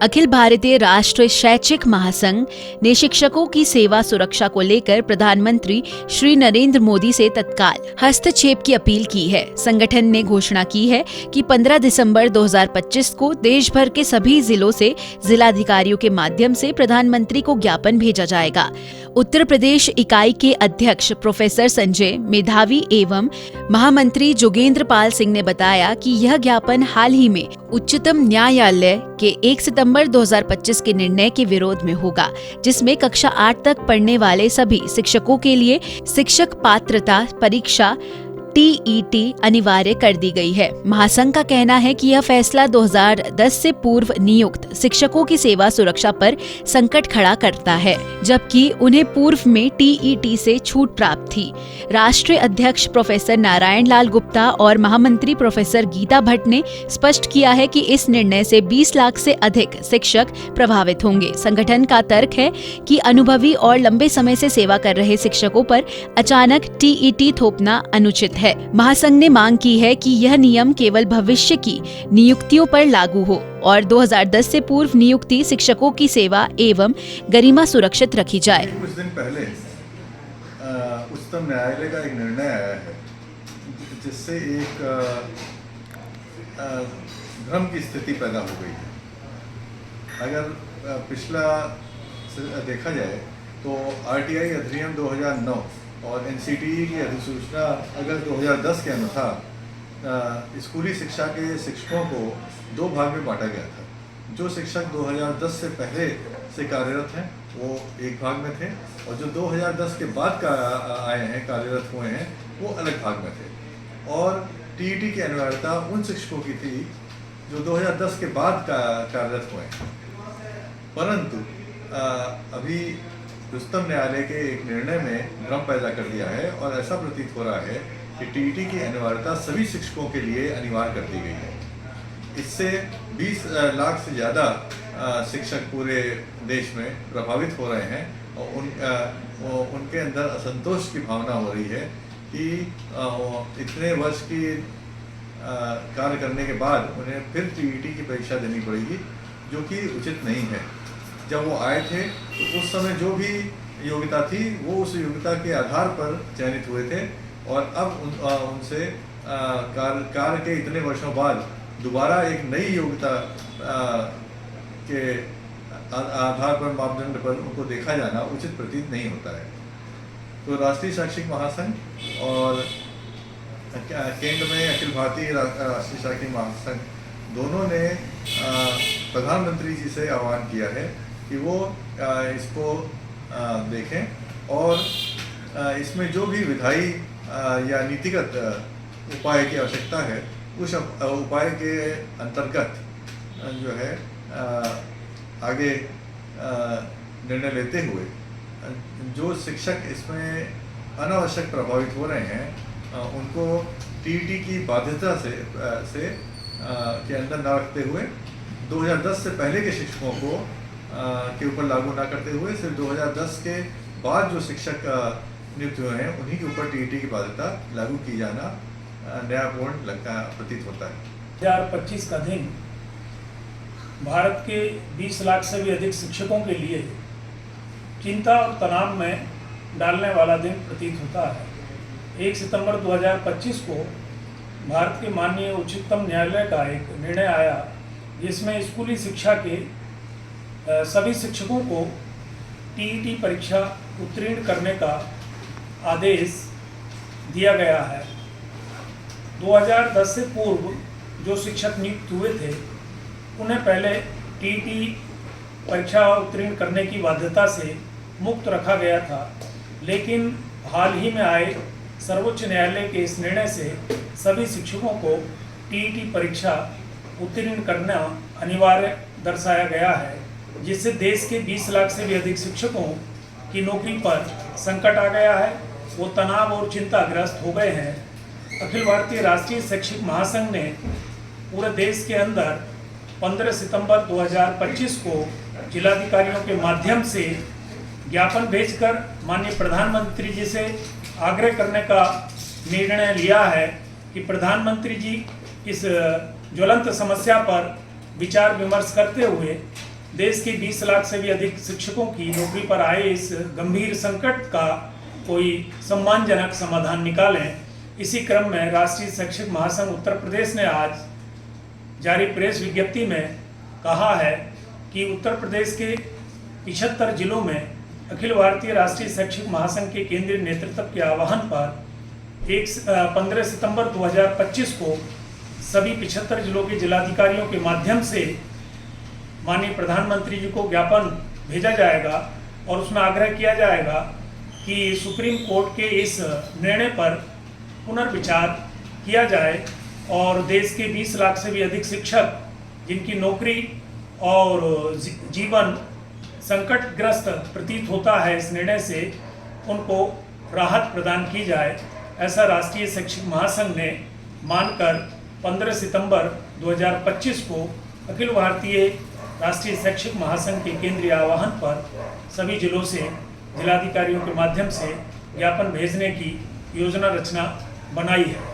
अखिल भारतीय राष्ट्रीय शैक्षिक महासंघ ने शिक्षकों की सेवा सुरक्षा को लेकर प्रधानमंत्री श्री नरेंद्र मोदी से तत्काल हस्तक्षेप की अपील की है। संगठन ने घोषणा की है कि 15 दिसंबर 2025 को देश भर के सभी जिलों से जिलाधिकारियों के माध्यम से प्रधानमंत्री को ज्ञापन भेजा जाएगा। उत्तर प्रदेश इकाई के अध्यक्ष प्रोफेसर संजय मेधावी एवं महामंत्री जोगेंद्र पाल सिंह ने बताया कि यह ज्ञापन हाल ही में उच्चतम न्यायालय के 1 सितंबर 2025 के निर्णय के विरोध में होगा, जिसमें कक्षा 8 तक पढ़ने वाले सभी शिक्षकों के लिए शिक्षक पात्रता परीक्षा TET अनिवार्य कर दी गई है। महासंघ का कहना है कि यह फैसला 2010 से पूर्व नियुक्त शिक्षकों की सेवा सुरक्षा पर संकट खड़ा करता है, जबकि उन्हें पूर्व में TET से छूट प्राप्त थी। राष्ट्रीय अध्यक्ष प्रोफेसर नारायण लाल गुप्ता और महामंत्री प्रोफेसर गीता भट्ट ने स्पष्ट किया है कि इस निर्णय से 20 लाख से अधिक शिक्षक प्रभावित होंगे। संगठन का तर्क है कि अनुभवी और लंबे समय से सेवा कर रहे शिक्षकों पर अचानक TET थोपना अनुचित है। महासंघ ने मांग की है कि यह नियम केवल भविष्य की नियुक्तियों पर लागू हो और 2010 से पूर्व नियुक्ति शिक्षकों की सेवा एवं गरिमा सुरक्षित रखी जाए। कुछ दिन पहले उच्चतम न्यायालय का एक निर्णय आया है, जिससे एक भ्रम की स्थिति पैदा हो गई है। अगर पिछला देखा जाए तो RTI अधिनियम 2009 और NCTE की अधिसूचना अगस्त 2010 के अनुसार स्कूली शिक्षा के शिक्षकों को 2 भाग में बांटा गया था। जो शिक्षक 2010 से पहले से कार्यरत हैं वो एक भाग में थे, और जो 2010 के बाद का आए हैं कार्यरत हुए हैं वो अलग भाग में थे। और TET की अनिवार्यता उन शिक्षकों की थी जो 2010 के बाद कार्यरत हुए हैं। परंतु अभी उच्चतम न्यायालय के एक निर्णय में भ्रम पैदा कर दिया है और ऐसा प्रतीत हो रहा है कि TET की अनिवार्यता सभी शिक्षकों के लिए अनिवार्य कर दी गई है। इससे 20 लाख से ज़्यादा शिक्षक पूरे देश में प्रभावित हो रहे हैं और उनके अंदर असंतोष की भावना हो रही है कि इतने वर्ष की कार्य करने के बाद उन्हें फिर TET की परीक्षा देनी पड़ेगी, जो कि उचित नहीं है। जब वो आए थे तो उस समय जो भी योग्यता थी वो उस योग्यता के आधार पर चयनित हुए थे, और अब उनसे कार्य के इतने वर्षों बाद दोबारा एक नई योग्यता के आधार पर मापदंड पर उनको देखा जाना उचित प्रतीत नहीं होता है। तो राष्ट्रीय शैक्षिक महासंघ और केंद्र में अखिल भारतीय राष्ट्रीय शैक्षिक महासंघ दोनों ने प्रधानमंत्री जी से आह्वान किया है कि वो इसको देखें और इसमें जो भी विधायी या नीतिगत उपाय की आवश्यकता है उस उपाय के अंतर्गत जो है आगे निर्णय लेते हुए जो शिक्षक इसमें अनावश्यक प्रभावित हो रहे हैं उनको TET की बाध्यता से के अंदर न रखते हुए 2010 से पहले के शिक्षकों को के ऊपर लागू ना करते हुए सिर्फ 2010 के बाद जो शिक्षक नियुक्त हुए हैं उन्हीं के ऊपर TET की बाध्यता लागू की जाना न्यायपूर्ण लगता प्रतीत होता है। 2025 का दिन भारत के 20 लाख से भी अधिक शिक्षकों के लिए चिंता और तनाव में डालने वाला दिन प्रतीत होता है। 1 सितंबर 2025 को भारत के माननीय उच्चतम न्यायालय का एक निर्णय आया, जिसमें स्कूली शिक्षा के सभी शिक्षकों को TET परीक्षा उत्तीर्ण करने का आदेश दिया गया है। 2010 से पूर्व जो शिक्षक नियुक्त हुए थे उन्हें पहले TET परीक्षा उत्तीर्ण करने की बाध्यता से मुक्त रखा गया था, लेकिन हाल ही में आए सर्वोच्च न्यायालय के इस निर्णय से सभी शिक्षकों को TET परीक्षा उत्तीर्ण करना अनिवार्य दर्शाया गया है, जिससे देश के 20 लाख से भी अधिक शिक्षकों की नौकरी पर संकट आ गया है। वो तनाव और चिंताग्रस्त हो गए हैं। अखिल भारतीय राष्ट्रीय शैक्षिक महासंघ ने पूरे देश के अंदर 15 सितंबर 2025 को जिलाधिकारियों के माध्यम से ज्ञापन भेजकर माननीय प्रधानमंत्री जी से आग्रह करने का निर्णय लिया है कि प्रधानमंत्री जी इस ज्वलंत समस्या पर विचार विमर्श करते हुए देश के 20 लाख से भी अधिक शिक्षकों की नौकरी पर आए इस गंभीर संकट का कोई सम्मानजनक समाधान निकालें। इसी क्रम में राष्ट्रीय शैक्षिक महासंघ उत्तर प्रदेश ने आज जारी प्रेस विज्ञप्ति में कहा है कि उत्तर प्रदेश के 75 जिलों में अखिल भारतीय राष्ट्रीय शैक्षिक महासंघ के केंद्रीय नेतृत्व के आह्वान पर 15 सितंबर 2025 को सभी 75 जिलों के जिलाधिकारियों के माध्यम से माननीय प्रधानमंत्री जी को ज्ञापन भेजा जाएगा और उसमें आग्रह किया जाएगा कि सुप्रीम कोर्ट के इस निर्णय पर पुनर्विचार किया जाए और देश के 20 लाख से भी अधिक शिक्षक जिनकी नौकरी और जीवन संकटग्रस्त प्रतीत होता है इस निर्णय से, उनको राहत प्रदान की जाए। ऐसा राष्ट्रीय शैक्षिक महासंघ ने मानकर 15 सितंबर 2025 को अखिल भारतीय राष्ट्रीय शैक्षिक महासंघ के केंद्रीय आह्वान पर सभी जिलों से जिलाधिकारियों के माध्यम से ज्ञापन भेजने की योजना रचना बनाई है।